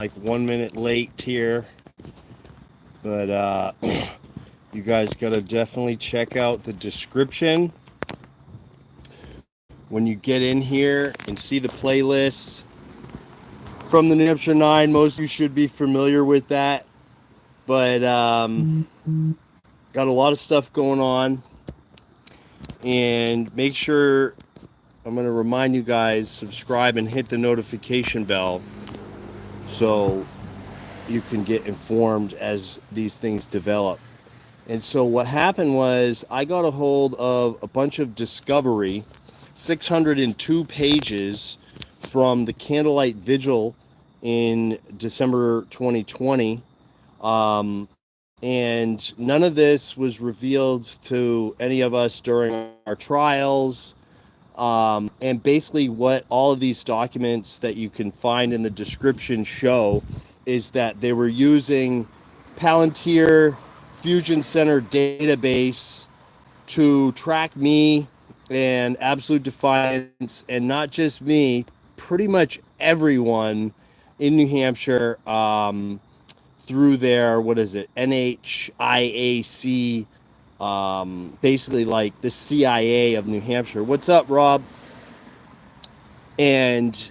like 1 minute late here, but you guys gotta definitely check out the description when you get in here and see the playlists from the New Hampshire 9. Most of you should be familiar with that, but got a lot of stuff going on. And make sure, I'm going to remind you guys, subscribe and hit the notification bell so you can get informed as these things develop. And so what happened was I got a hold of a bunch of discovery, 602 pages from the Candlelight Vigil in December 2020. And none of this was revealed to any of us during our trials. And basically what all of these documents that you can find in the description show is that they were using Palantir Fusion Center database to track me and Absolute Defiance, and not just me, pretty much everyone in New Hampshire, through their, what is it, NHIAC, basically like the CIA of New Hampshire. What's up, Rob? And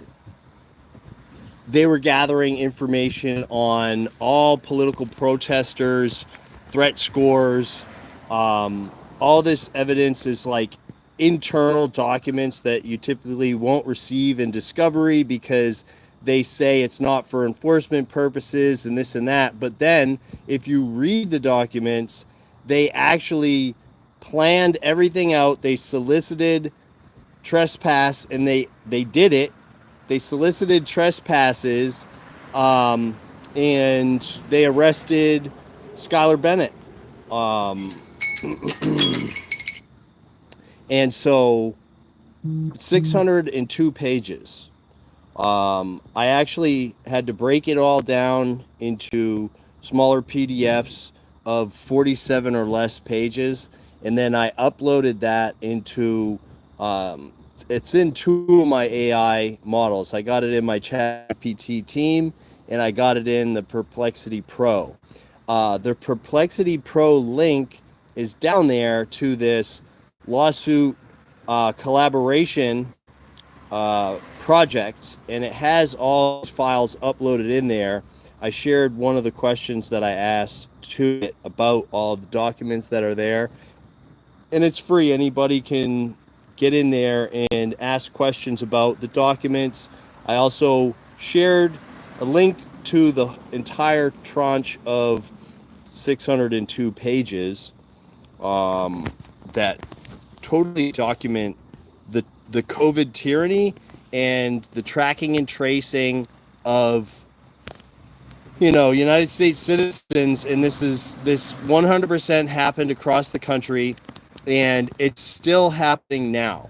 they were gathering information on all political protesters, threat scores. All this evidence is like internal documents that you typically won't receive in discovery because they say it's not for enforcement purposes and this and that. But then if you read the documents, they actually planned everything out. They solicited trespass, and they did it. They solicited trespasses, and they arrested Skylar Bennett. And so 602 pages. I actually had to break it all down into smaller PDFs of 47 or less pages, and then I uploaded that into, it's in 2 of my AI models. I got it in my ChatGPT team, and I got it in the Perplexity Pro. The Perplexity Pro link is down there to this lawsuit collaboration project, and it has all files uploaded in there. I shared one of the questions that I asked to it about all the documents that are there, and it's free. Anybody can get in there and ask questions about the documents. I also shared a link to the entire tranche of 602 pages that totally document the COVID tyranny and the tracking and tracing of, United States citizens. And this 100% happened across the country, and it's still happening now.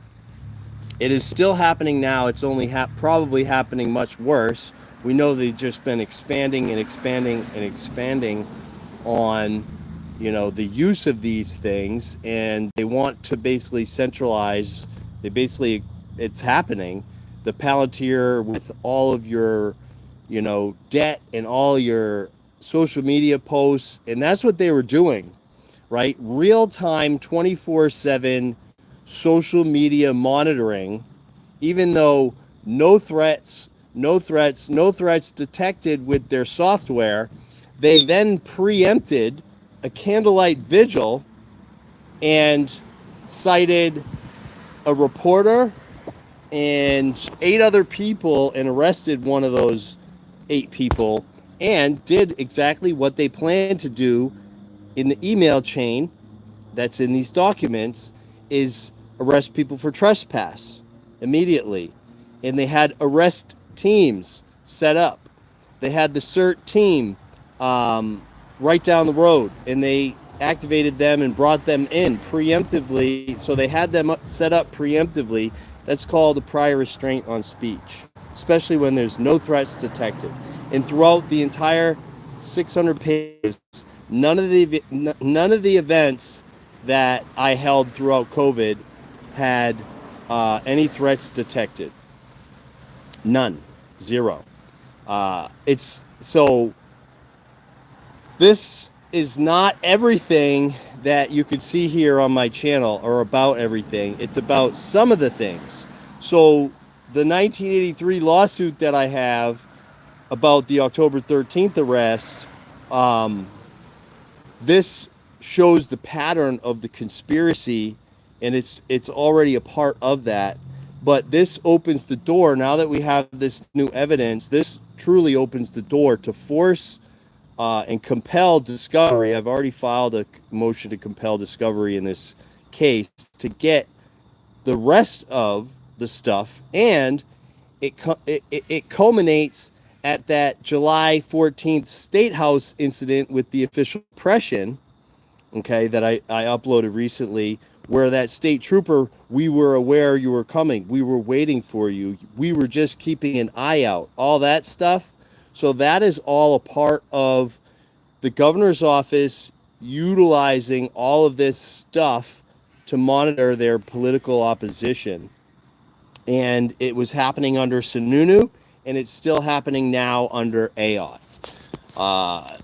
It is still happening now. It's only probably happening much worse. We know they've just been expanding and expanding and expanding on, the use of these things, and they want to basically centralize. It's happening. The Palantir with all of your, debt and all your social media posts, and that's what they were doing, right? Real-time, 24/7 social media monitoring, even though no threats detected with their software. They then preempted a candlelight vigil and cited a reporter and 8 other people and arrested one of those 8 people, and did exactly what they planned to do in the email chain that's in these documents, is arrest people for trespass immediately. And they had arrest teams set up. They had the CERT team right down the road, and they activated them and brought them in preemptively. So they had them set up preemptively. That's called a prior restraint on speech, especially when there's no threats detected. And throughout the entire 600 pages, none of the events that I held throughout COVID had any threats detected. None. Zero. It's So this is not everything that you could see here on my channel, or about everything. It's about some of the things. So the 1983 lawsuit that I have about the October 13th arrest, um, this shows the pattern of the conspiracy, and it's already a part of that. But this opens the door. Now that we have this new evidence, this truly opens the door to force and compel discovery. I've already filed a motion to compel discovery in this case to get the rest of the stuff, and it culminates at that July 14th State House incident with the official impression, okay, that I uploaded recently, where that state trooper, we were aware you were coming, we were waiting for you, we were just keeping an eye out, all that stuff. So that is all a part of the governor's office utilizing all of this stuff to monitor their political opposition. And it was happening under Sununu, and it's still happening now under AOT.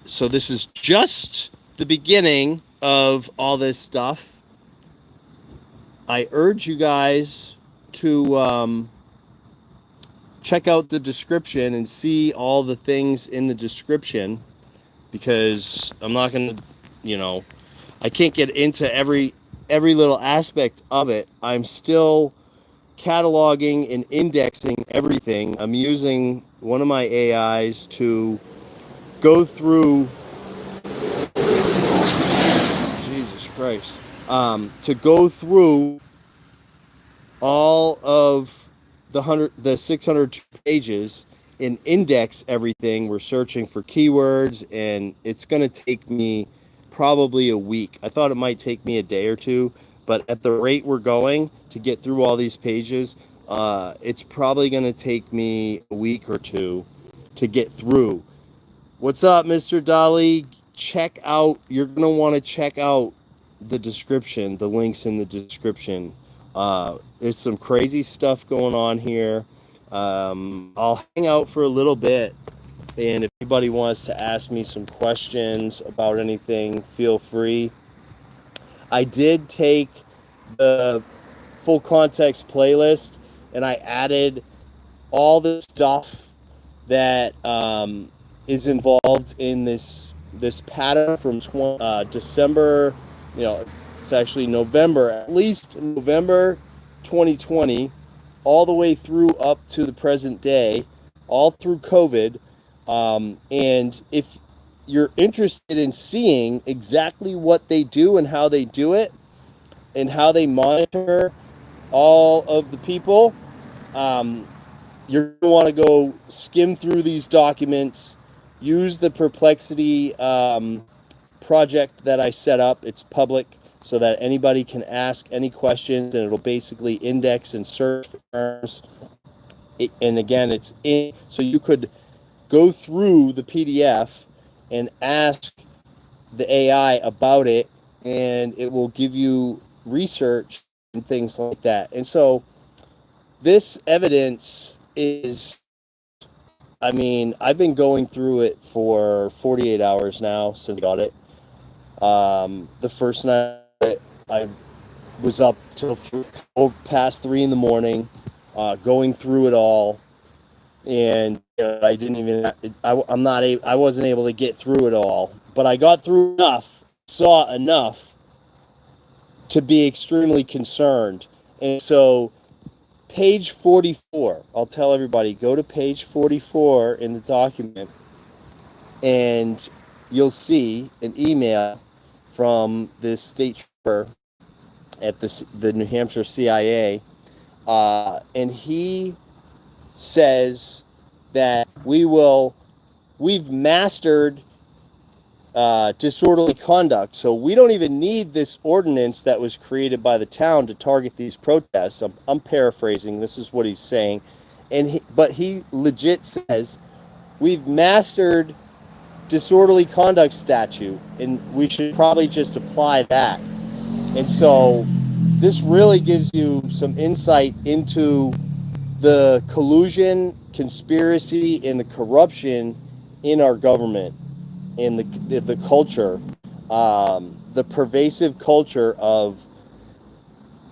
So this is just the beginning of all this stuff. I urge you guys to check out the description and see all the things in the description, because I'm not going to, I can't get into every little aspect of it. I'm still cataloging and indexing everything. I'm using one of my AIs to go through, Jesus Christ, to go through all of the 600 pages and index everything. We're searching for keywords, and it's going to take me probably a week. I thought it might take me a day or two, but at the rate we're going to get through all these pages, it's probably going to take me a week or two to get through. What's up, Mr. Dolly? You're going to want to check out the description, the links in the description. There's some crazy stuff going on here. I'll hang out for a little bit, and if anybody wants to ask me some questions about anything, feel free. I did take the full context playlist, and I added all the stuff that is involved in this pattern from December. It's actually November, at least November 2020, all the way through up to the present day, all through COVID. And if you're interested in seeing exactly what they do and how they do it, and how they monitor all of the people, you're going to want to go skim through these documents, use the Perplexity project that I set up. It's public, so that anybody can ask any questions, and it'll basically index and search for terms. And again, so you could go through the PDF and ask the AI about it, and it will give you research and things like that. And so this evidence is, I've been going through it for 48 hours now since I got it. The first night I was up till past 3 in the morning, going through it all, and I didn't even. I wasn't able to get through it all, but I got through enough, saw enough to be extremely concerned. And so, page 44. I'll tell everybody, go to page 44 in the document, and you'll see an email from this state trooper at the New Hampshire CIA, and he says that we've mastered disorderly conduct, so we don't even need this ordinance that was created by the town to target these protests. I'm paraphrasing. This is what he's saying, but he legit says we've mastered disorderly conduct statute, and we should probably just apply that. And so this really gives you some insight into the collusion, conspiracy, and the corruption in our government, in the culture, the pervasive culture of,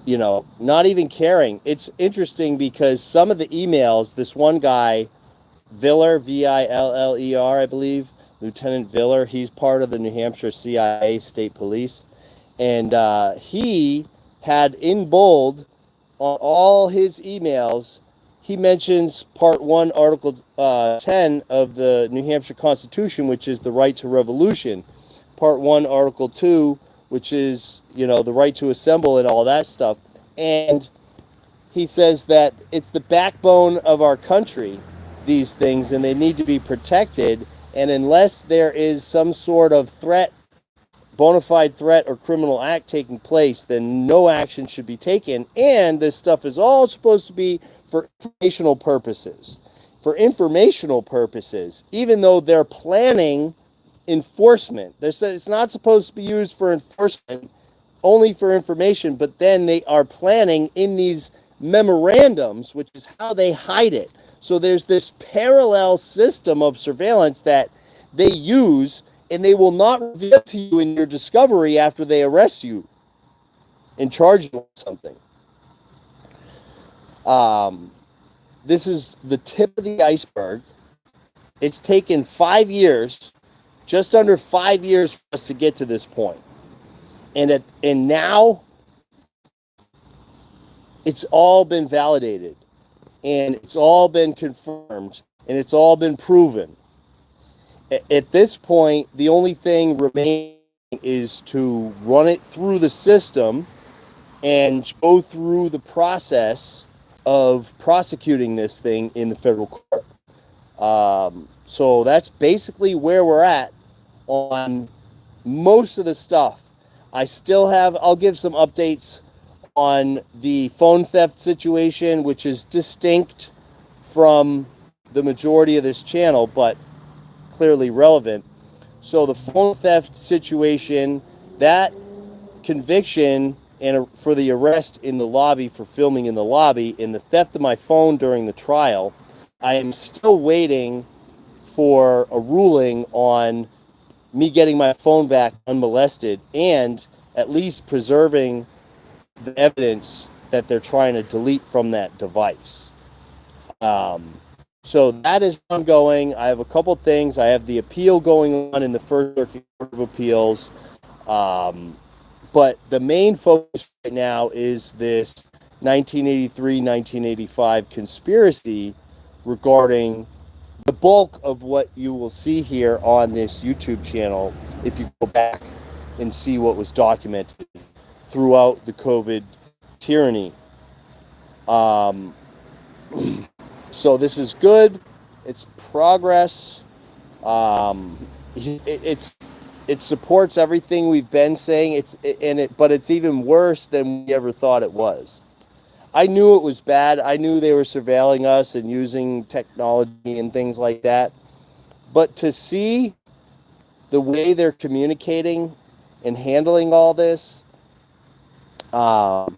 not even caring. It's interesting because some of the emails, this one guy, Viller, Viller, I believe, Lieutenant Viller, he's part of the New Hampshire CIA State Police. And he had in bold on all his emails, he mentions Part 1, Article 10 of the New Hampshire Constitution, which is the right to revolution. Part 1, Article 2, which is, the right to assemble and all that stuff. And he says that it's the backbone of our country, these things, and they need to be protected. And unless there is some sort of threat, bona fide threat or criminal act taking place, then no action should be taken. And this stuff is all supposed to be for informational purposes. For informational purposes, even though they're planning enforcement. It's not supposed to be used for enforcement, only for information, but then they are planning in these memorandums, which is how they hide it. So there's this parallel system of surveillance that they use, and they will not reveal to you in your discovery after they arrest you and charge you with something. This is the tip of the iceberg. It's taken 5 years, just under 5 years for us to get to this point. And now it's all been validated, and it's all been confirmed, and it's all been proven. At this point, the only thing remaining is to run it through the system and go through the process of prosecuting this thing in the federal court. So that's basically where we're at on most of the stuff. I'll give some updates on the phone theft situation, which is distinct from the majority of this channel, but clearly relevant. So the phone theft situation, that conviction and for the arrest in the lobby for filming in the lobby and the theft of my phone during the trial, I am still waiting for a ruling on me getting my phone back unmolested and at least preserving the evidence that they're trying to delete from that device. So that is ongoing. I have a couple things. I have the appeal going on in the First Circuit Court of Appeals. But the main focus right now is this 1983-1985 conspiracy regarding the bulk of what you will see here on this YouTube channel if you go back and see what was documented throughout the COVID tyranny. So this is good. It's progress. It supports everything we've been saying. But it's even worse than we ever thought it was. I knew it was bad. I knew they were surveilling us and using technology and things like that. But to see the way they're communicating and handling all this on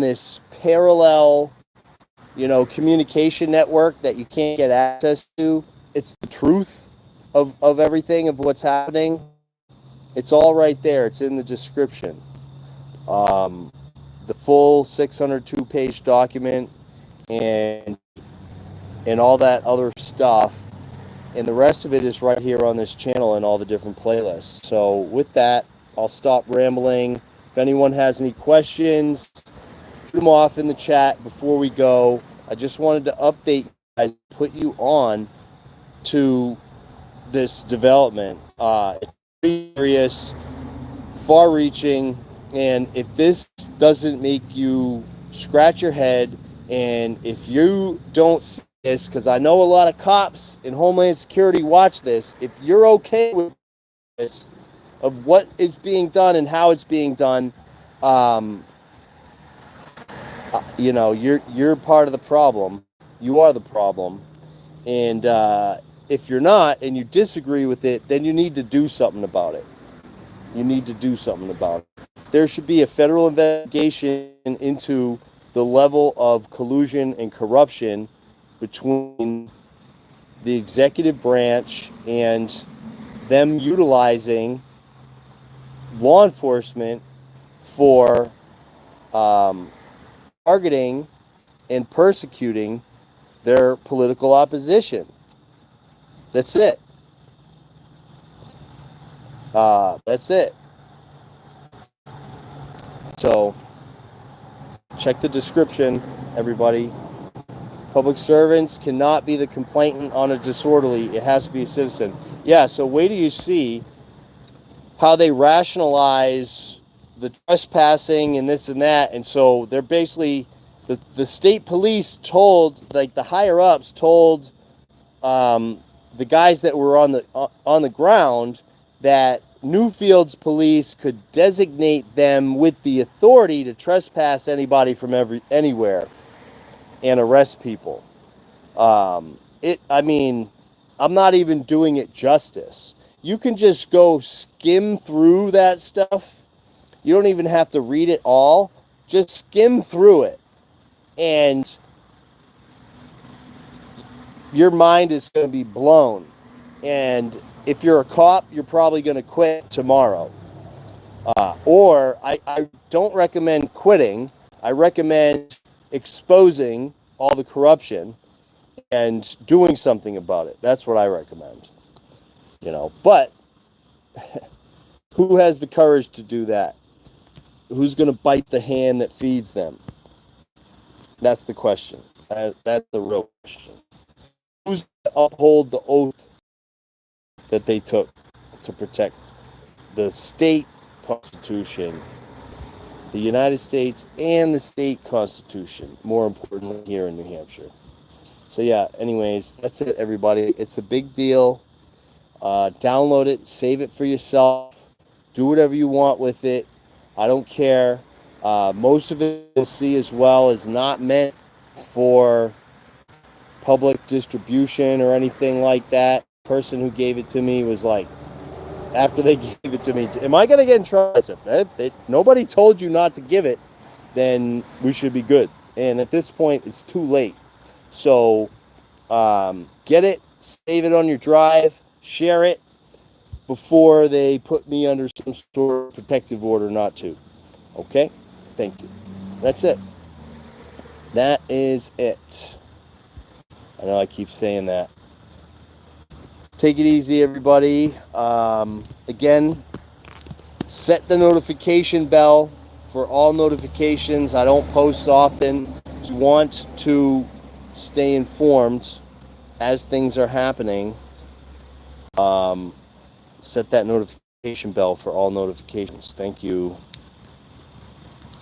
this parallel, communication network that you can't get access to, it's the truth of everything, of what's happening. It's all right there. It's in the description. The full 602-page document and all that other stuff. And the rest of it is right here on this channel and all the different playlists. So with that, I'll stop rambling. If anyone has any questions, shoot them off in the chat before we go. I just wanted to update you guys, put you on to this development. It's very serious, far-reaching, and if this doesn't make you scratch your head, and if you don't see this, because I know a lot of cops in Homeland Security watch this, if you're okay with this, of what is being done and how it's being done, you're part of the problem. You are the problem. And if you're not and you disagree with it, then you need to do something about it. You need to do something about it. There should be a federal investigation into the level of collusion and corruption between the executive branch and them utilizing law enforcement for targeting and persecuting their political opposition. That's it. That's it. So check the description, everybody. Public servants cannot be the complainant on a disorderly. It has to be a citizen. Yeah, so wait till you see how they rationalize the trespassing and this and that. And so they're basically, the state police told, like the higher ups told the guys that were on the ground that Newfield's police could designate them with the authority to trespass anybody from anywhere and arrest people. I mean, I'm not even doing it justice. You can just go skim through that stuff. You don't even have to read it all. Just skim through it. And your mind is going to be blown. And if you're a cop, you're probably going to quit tomorrow. Or I don't recommend quitting. I recommend exposing all the corruption and doing something about it. That's what I recommend. But who has the courage to do that? Who's going to bite the hand that feeds them? That's the question. That's the real question. Who's going to uphold the oath that they took to protect the state constitution, the United States, and the state constitution, more importantly here in New Hampshire? So yeah, anyways, that's it, everybody. It's a big deal. Download it, save it for yourself, do whatever you want with it. I don't care. Most of it you'll see as well is not meant for public distribution or anything like that. The person who gave it to me was like, after they gave it to me, am I going to get in trouble? I said, if nobody told you not to give it, then we should be good. And at this point, it's too late. So get it, save it on your drive, share it before they put me under some sort of protective order not to. Okay? Thank you. That's it. That is it. I know I keep saying that. Take it easy, everybody. Again, set the notification bell for all notifications. I don't post often. If you want to stay informed as things are happening, set that notification bell for all notifications. Thank you.